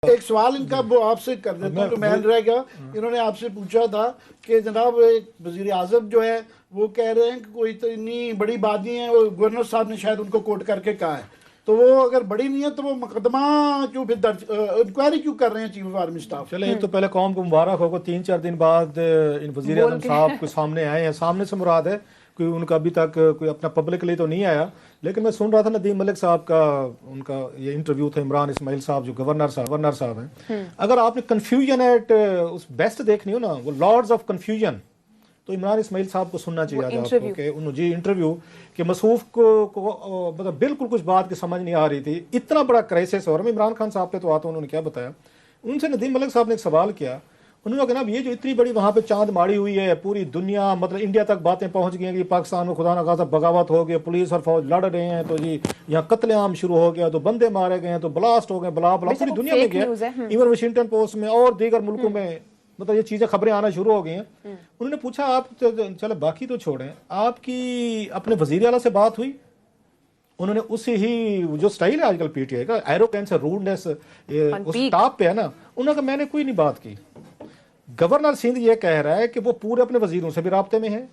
एक सवाल इनका वो आपसे कर देता हूँ, तो मैं रह गया। इन्होंने आपसे पूछा था कि जनाब एक वजीर आजम जो है वो कह रहे हैं कि कोई तो इतनी बड़ी बात नहीं है, वो गवर्नर साहब ने शायद उनको कोट करके कहा है, तो वो अगर बड़ी नहीं है तो वो मुकदमा क्यों फिर दर्ज इंक्वायरी क्यों कर रहे हैं चीफ ऑफ आर्मी स्टाफ? चले, एक तो पहले कौम को मुबारक होगा, 3-4 दिन बाद इन वजीर आजम साहब के सामने आए हैं। सामने से मुराद है कि उनका अभी तक कोई अपना पब्लिकली तो नहीं आया, लेकिन मैं सुन रहा था नदीम मलिक साहब का, उनका ये इंटरव्यू था, इमरान इस्माइल साहब जो गवर्नर साहब हैं। अगर आपने कन्फ्यूजन एट उस बेस्ट देखनी हो ना, वो लॉर्ड्स ऑफ कन्फ्यूजन, तो इमरान इस्माइल साहब को सुनना चाहिए आपको कि उन्होंने जी इंटरव्यू कि मसूफ को मतलब बिल्कुल कुछ बात की समझ नहीं आ रही थी, इतना बड़ा क्राइसिस। और मैं इमरान खान साहब पे तो आता हूँ, उन्होंने क्या बताया, उनसे नदीम मलिक साहब ने एक सवाल किया, उन्होंने कहा ये जो इतनी बड़ी वहाँ पे चांद माड़ी हुई है, पूरी दुनिया मतलब इंडिया तक बातें पहुँच गई हैं कि पाकिस्तान में खुदा न खासा बगावत हो गई, पुलिस और फौज लड़ रहे हैं, तो जी यहाँ कत्लेआम शुरू हो गया, तो बंदे मारे गए हैं, तो ब्लास्ट हो गए, बला बला पूरी दुनिया में गया, इवन वाशिंगटन पोस्ट में और दीगर मुल्कों में मतलब ये चीजें खबरें आना शुरू हो गई हैं। उन्होंने पूछा आप चलो बाकी तो छोड़ें, आपकी अपने वजीर आला से बात हुई? उन्होंने उसी ही जो स्टाइल है आजकल पीटीआई का, एरोगेंस रूडनेस उस टॉप पे है ना, उन्होंने कहा मैंने कोई नहीं बात की। गवर्नर सिंध ये कह रहा है कि वो पूरे अपने वजीरों से भी राब्ते में है,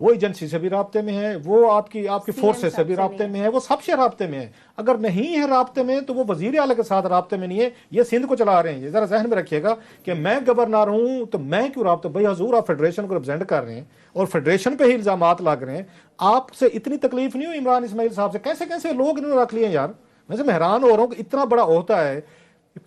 वो एजेंसी से भी राब्ते में है, वो आपकी फोर्सेस से भी राब्ते में है, वो सबसे राब्ते में है। अगर नहीं है राब्ते में तो वो वजीर आला के साथ राब्ते में नहीं है, ये सिंध को चला रहे हैं। ये जरा जहन में रखिएगा कि मैं गवर्नर हूं तो मैं क्यों राब्ते, भाई हजूर आप फेडरेशन को रिप्रेजेंट कर रहे हैं और फेडरेशन पे ही इल्जामात लग रहे हैं। आपसे इतनी तकलीफ नहीं हुई इमरान इस्माइल साहब से? कैसे कैसे लोग इन्होंने रख लिए यार, वैसे मैं हैरान हो रहा हूँ कि इतना बड़ा होता है,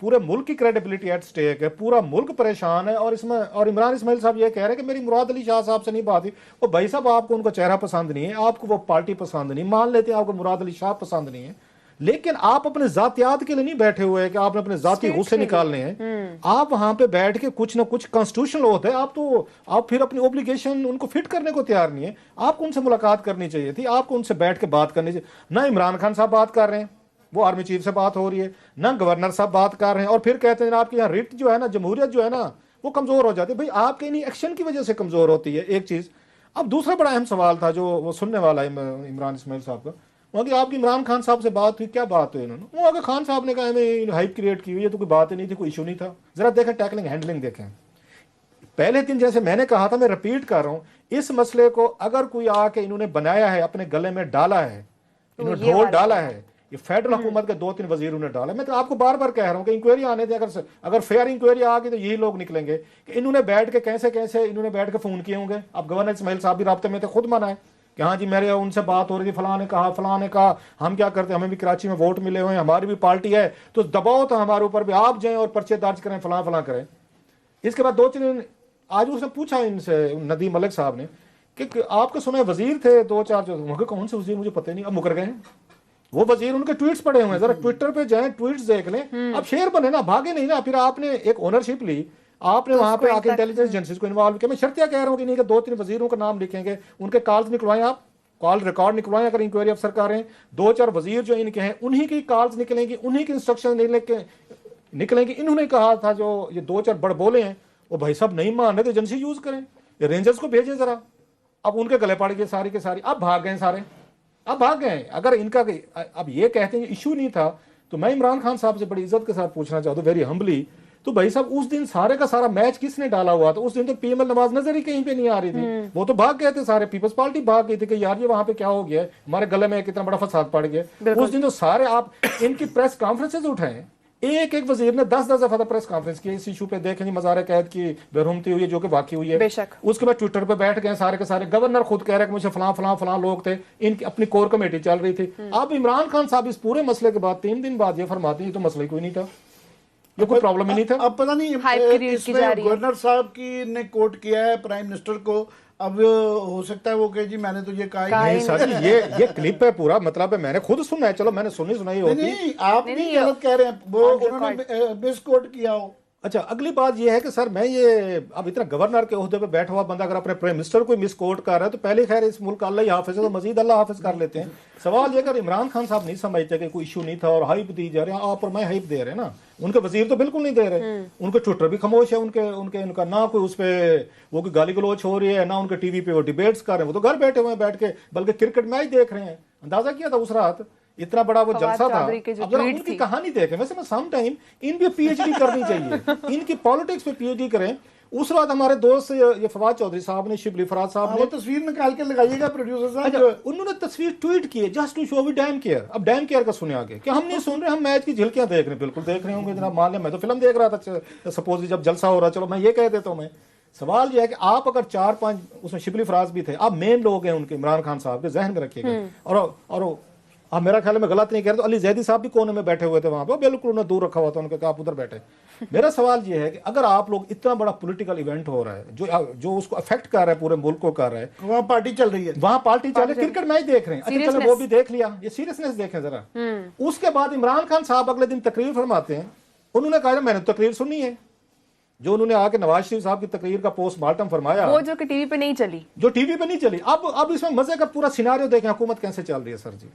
पूरे मुल्क की क्रेडिबिलिटी एट स्टेक है, पूरा मुल्क परेशान है, और इसमें और इमरान इस्माइल साहब ये कह रहे हैं कि मेरी मुराद अली शाह साहब से नहीं बात हुई। वो भाई साहब आपको उनका चेहरा पसंद नहीं है, आपको वो पार्टी पसंद नहीं, मान लेते हैं आपको मुराद अली शाह पसंद नहीं है, लेकिन आप अपने जातियात के लिए नहीं बैठे हुए कि आपने अपने जाती गुस्से निकालने हैं। आप वहां पे बैठ के कुछ ना कुछ कॉन्स्टिट्यूशनल होता है, आप फिर अपनी ऑब्लिगेशन उनको फिट करने को तैयार नहीं है। आपको उनसे मुलाकात करनी चाहिए थी, आपको उनसे बैठ के बात करनी चाहिए। ना इमरान खान साहब बात कर रहे हैं, वो आर्मी चीफ से बात हो रही है, ना गवर्नर साहब बात कर रहे हैं, और फिर कहते हैं आपके यहाँ रिट जो है ना, जमहूरियत जो है ना, वो कमजोर हो जाती है। भाई आपके इन एक्शन की वजह से कमजोर होती है, एक चीज। अब दूसरा बड़ा अहम सवाल था जो वो सुनने वाला है इमरान इस्माइल साहब का, वहाँ की आपकी इमरान खान साहब से बात हुई, क्या बात हुई? उन्होंने वो आगे खान साहब ने कहा हमें हाइप क्रिएट की हुई है, तो कोई बात ही नहीं थी, कोई इशू नहीं था। जरा देखें टैकलिंग हैंडलिंग देखें। पहले दिन जैसे मैंने कहा था, मैं रिपीट कर रहा हूं, इस मसले को अगर कोई आके इन्होंने बनाया है, अपने गले में डाला है, इन्होंने ढोल डाला है, ये फेडरल हुकूमत के 2-3 वजीरों ने डाला। मैं तो आपको बार बार कह रहा हूं कि इंक्वायरी आने दें, अगर फेयर इंक्वायरी आ गई तो यही लोग निकलेंगे कि इन्होंने बैठ के कैसे कैसे इन्होंने बैठ के फोन किए होंगे। अब गवर्नर इस्माइल साहब भी राब्ते में थे, खुद माना है कि हाँ जी मेरे उनसे बात हो रही थी, फलां ने कहा हम क्या करते हैं, हमें भी कराची में वोट मिले हुए हैं, हमारी भी पार्टी है, तो दबाओ तो हमारे ऊपर भी, आप जाएं और पर्चे दर्ज करें, फलां करें। इसके बाद 2-3 दिन आज उसने पूछा इनसे, नदीम मलिक साहब ने, कि आपके सुना वजीर थे 2-4, जो कौन से वजीर मुझे पता नहीं, अब मुकर गए। वो वजीर उनके ट्वीट्स पड़े हुए हैं, जरा ट्विटर पे जाएं, ट्वीट्स देख लें। अब शेर बने ना, भागे नहीं ना। फिर आपने एक ओनरशिप ली, आपने वहां पे आके इंटेलिजेंस एजेंसीज को इन्वॉल्व किया। मैं शर्तिया कह रहा हूं कि नहीं कि 2-3 वजीरों का नाम लिखेंगे, उनके कॉल्स निकलवाएं, आप कॉल रिकॉर्ड निकलवाएं अगर इंक्वायरी अफसर कर रहे हैं। 2-4 वजीर जो इनके हैं उन्हीं की कॉल्स निकलेंगी, उन्हीं की इंस्ट्रक्शन निकलेंगी। इन्होंने कहा था जो ये 2-4 बड़ बोले हैं, वो भाई साहब नहीं मान रहे तो एजेंसी यूज करें, रेंजर्स को भेजें जरा। अब उनके गले पड़ गए सारी के सारी, अब भाग गए सारे, अब भाग गए। अगर इनका अब ये कहते हैं इशू नहीं था, तो मैं इमरान खान साहब से बड़ी इज्जत के साथ पूछना चाहता हूँ, वेरी हम्बली, तो भाई साहब उस दिन सारे का सारा मैच किसने डाला हुआ था? उस दिन तो पीएमएल नवाज नजर ही कहीं पे नहीं आ रही थी, वो तो भाग गए थे सारे, पीपल्स पार्टी भाग गई थी कि यार ये वहां पे क्या हो गया, हमारे गले में कितना बड़ा फसाद पड़ गया। उस दिन तो सारे, आप इनकी प्रेस कॉन्फ्रेंसेज उठाए, एक एक वजीर ने 10-10 दफा प्रेस कॉन्फ्रेंस की इस इशू पे, देखें मज़ार कैद की बेरहमती हुई है जो कि वाकई हुई है। उसके बाद ट्विटर पे बैठ गए सारे के सारे, गवर्नर खुद कह रहे कि मुझे फलां लोग थे, इनकी अपनी कोर कमेटी चल रही थी। अब इमरान खान साहब इस पूरे मसले के बाद 3 दिन बाद ये फरमाते हैं तो मसला कोई नहीं था, ये कोई प्रॉब्लम ही नहीं था। अब पता नहीं गवर्नर साहब की ने कोट किया है प्राइम मिनिस्टर को, अब हो सकता है वो कहे जी मैंने तो ये कहा नहीं सर, ये क्लिप है पूरा, मतलब है मैंने खुद सुना है, चलो मैंने सुनाई होती नहीं, आप नहीं गलत कह रहे हैं, वो उन्होंने मिसकोट किया हो। अच्छा, अगली बात यह है कि सर मैं ये अब इतना गवर्नर के ओहदे पे बैठा हुआ बंदा अगर अपने प्राइम मिनिस्टर को मिसकोट कर रहा है तो पहले खैर इस मुल्क का अल्लाह ही हाफिज है, तो मजीद अल्लाह हाफिज कर लेते हैं। सवाल ये अगर इमरान खान साहब नहीं समझते कि कोई इशू नहीं था और हाइप दी जा रही है, आप और मैं हाइप दे रहे हैं ना, उनके वजीर तो बिल्कुल नहीं दे रहे, उनके ट्विटर भी खामोश है, उनका ना कोई उस पर वो कोई गाली गलोच हो रही है, ना उनके टीवी पे वो डिबेट्स कर रहे हैं, वो तो घर बैठे हुए हैं बैठ के, बल्कि क्रिकेट मैच देख रहे हैं। अंदाजा किया था उस रात इतना बड़ा वो फवाद जलसा था। चौधरी के जो अब जरा ट्वीट उनकी थी। कहानी देखें। वैसे मैं सम टाइम इन पे पीएचडी करनी चाहिए, इनकी पॉलिटिक्स पे पीएचडी करें। उस रात हमारे दोस्त ये फवाद चौधरी साहब ने, शिबली फराज साहब ने वो तस्वीर निकाल के लगाइएगा प्रोड्यूसर साहब। अच्छा, उन्होंने तस्वीर ट्वीट की है just to show we damn care. अब डैम केयर का सुने आगे कि हम नहीं सुन रहे, हम मैच की झलकियां देख रहे हैं। बिल्कुल देख रहे होंगे जनाब, मान लें मैं तो फिल्म देख रहा था सपोज जब जलसा हो रहा। चलो मैं ये कह देता हूँ। मैं सवाल यह है कि आप अगर 4-5 उसमें शिबली फराज भी थे, आप मेन लोग हैं उनके, इमरान खान साहब के जहन में रखिएगा। और आप मेरा ख्याल में गलत नहीं कह रहे तो अली जैदी साहब भी कोने में बैठे हुए थे वहां पे, बिल्कुल उन्हें दूर रखा हुआ था, उनके कहा आप उधर बैठे। मेरा सवाल ये है कि अगर आप लोग, इतना बड़ा पॉलिटिकल इवेंट हो रहा है जो उसको अफेक्ट कर रहा है, पूरे मुल्क को कर रहा है, वहाँ पार्टी चल रही है, वहां पार्टी चल रही है, क्रिकेट मैच देख रहे हैं, अच्छा चलो वो भी देख लिया, ये सीरियसनेस देखें जरा। उसके बाद इमरान खान साहब अगले दिन तकरीर फरमाते हैं। उन्होंने कहा मैंने तकरीर सुनी है, जो उन्होंने आके नवाज शरीफ साहब की तकरीर का पोस्टमार्टम फरमाया, वो जो कि टीवी पे नहीं चली, जो टीवी पे नहीं चली। अब इसमें मजे का पूरा सिनारियो देखें, हुकूमत कैसे चल रही है सर जी।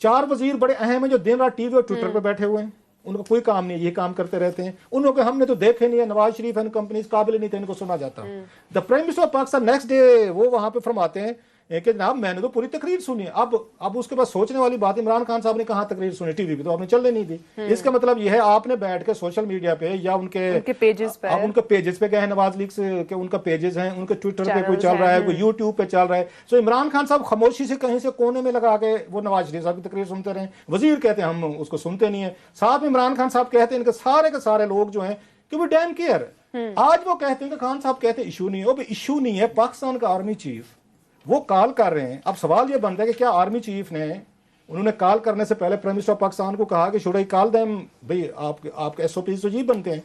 4 वजीर बड़े अहम हैं जो दिन रात टीवी और ट्विटर पे बैठे हुए हैं, उनका कोई काम नहीं है, ये काम करते रहते हैं। उन्होंने हमने तो देखे नहीं है, नवाज शरीफ एंड कंपनी काबिल नहीं थे, इनको सुना जाता। The prime minister of Pakistan next day वो वहां पे फरमाते हैं कि जनाब मैंने तो पूरी तकरीर सुनी। अब उसके बाद सोचने वाली बात, इमरान खान साहब ने कहाँ तकरीर सुनी, टीवी पे तो आपने चलने नहीं दी। इसका मतलब यह है आपने बैठ के सोशल मीडिया पे या उनके पेजेस पे, आप उनके पेजेस पे गए हैं, नवाज लीग से के उनका पेजेस हैं, उनके ट्विटर पे कोई चल रहा है, कोई यूट्यूब पे चल रहा है। सो इमरान खान साहब खामोशी से कहीं से कोने में लगा के वो नवाज शरीफ साहब की तकरीर सुनते रहे। वजीर कहते हैं हम उसको सुनते नहीं है, साथ में इमरान खान साहब कहते हैं इनके सारे के सारे लोग जो हैं कि वो डैम केयर। आज वो कहते हैं कि खान साहब कहते हैं इशू नहीं है, वो इशू नहीं है, पाकिस्तान का आर्मी चीफ वो कॉल कर रहे हैं। अब सवाल ये बनता है कि क्या आर्मी चीफ ने, उन्होंने कॉल करने से पहले प्राइम मिनिस्टर ऑफ पाकिस्तान को कहा कि शुड आई कॉल देम, भाई आपके एसओपी तो जी बनते हैं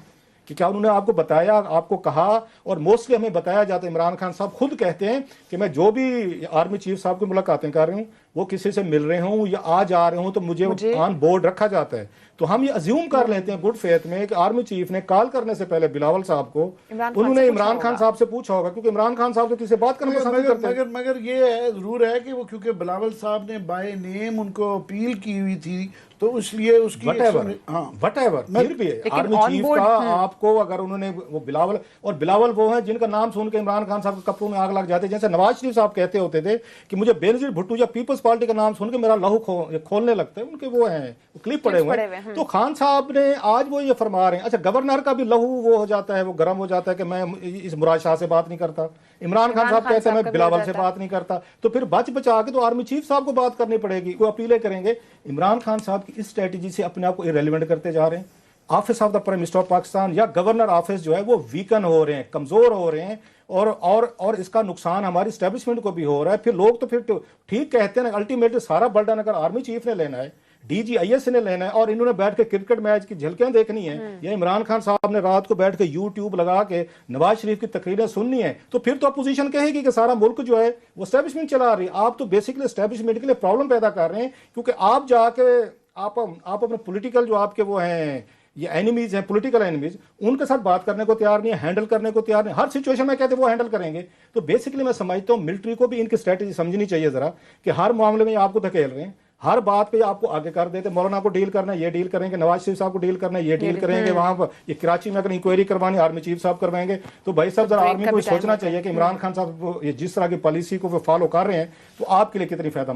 कि क्या उन्होंने आपको बताया, आपको कहा। और मोस्टली हमें बताया जाता है, इमरान खान साहब खुद कहते हैं कि मैं जो भी आर्मी चीफ साहब की मुलाकातें कर रही हूँ, वो किसी से मिल रहे हूँ या आ जा रहे हूँ तो मुझे ऑन बोर्ड रखा जाता है। तो हम ये अज्यूम कर लेते हैं गुड फेथ में कि आर्मी चीफ ने कॉल करने से पहले बिलावल साहब को उन्होंने इमरान खान साहब से पूछा होगा, क्योंकि इमरान खान साहब तो किसी बात करना पसंद नहीं करते। मगर ये है, जरूर है कि वो क्योंकि बिलावल साहब ने बाय नेम उनको अपील की हुई थी, तो इसलिए उसकी वटेवर फिर भी आर्मी चीफ का आपको अगर उन्होंने वो बिलावल वो है जिनका नाम सुन के इमरान खान साहब के कपड़ों में आग लग जाते। जैसे नवाज शरीफ साहब कहते होते थे कि मुझे बेनजीर भुट्टो या पीपल्स पार्टी का नाम सुन के मेरा लहू खोलने लगता है, उनके वो हैं क्लिप पड़े हुए हैं। तो खान साहब ने आज वो ये फरमा रहे हैं। अच्छा, गवर्नर का भी लहू वो हो जाता है, वो गर्म हो जाता है कि मैं इस मुराद शाह से बात नहीं करता। इमरान खान साहब कहते हैं मैं बिलावल से बात नहीं करता। तो फिर बच बचा के तो आर्मी चीफ साहब को बात करनी पड़ेगी, वो अपीलें करेंगे। इमरान खान साहब की इस स्ट्रेटेजी से अपने आप को इरेलीवेंट करते जा रहे हैं। Office of the prime minister of Pakistan या गवर्नर ऑफिस जो है वो वीकन हो रहे हैं, कमजोर हो रहे हैं। और इसका नुकसान हमारी स्टैब्लिशमेंट को भी हो रहा है। फिर लोग तो फिर ठीक कहते हैं ना, अल्टीमेटली सारा बर्डन अगर आर्मी चीफ ने लेना है, DGIS ने लेना है, और इन्होंने बैठ के क्रिकेट मैच की झलकियां देखनी है, या इमरान खान साहब ने रात को बैठ के यूट्यूब लगा के नवाज शरीफ की तकरीरें सुननी है, तो फिर तो अपोजिशन कहेगी कि सारा मुल्क जो है वो स्टैब्लिशमेंट चला रही है। आप तो बेसिकली स्टैब्लिशमेंट के लिए प्रॉब्लम पैदा कर रहे हैं, क्योंकि आप जाके आप अपने पॉलिटिकल जो आपके वो हैं, ये एनिमीज हैं, पॉलिटिकल एनिमीज, उनके साथ बात करने को तैयार नहीं है, हैंडल करने को तैयार नहीं। हर सिचुएशन में कहते हैं वो हैंडल करेंगे। तो बेसिकली मैं समझता हूँ मिलिट्री को भी इनकी स्ट्रेटेजी समझनी चाहिए जरा, कि हर मामले में आपको धकेल रहे हैं, हर बात पे आपको आगे कर देते। मौलाना को डील करना है, ये डील करेंगे, नवाज शरीफ साहब को डील करना है, ये डील करेंगे, वहां पर ये कराची में अगर इंक्वायरी करवानी आर्मी चीफ साहब करवाएंगे। तो भाई साहब जरा आर्मी को सोचना चाहिए कि इमरान खान साहब जिस तरह की पॉलिसी को वो फॉलो कर रहे हैं, तो आपके लिए कितनी फायदा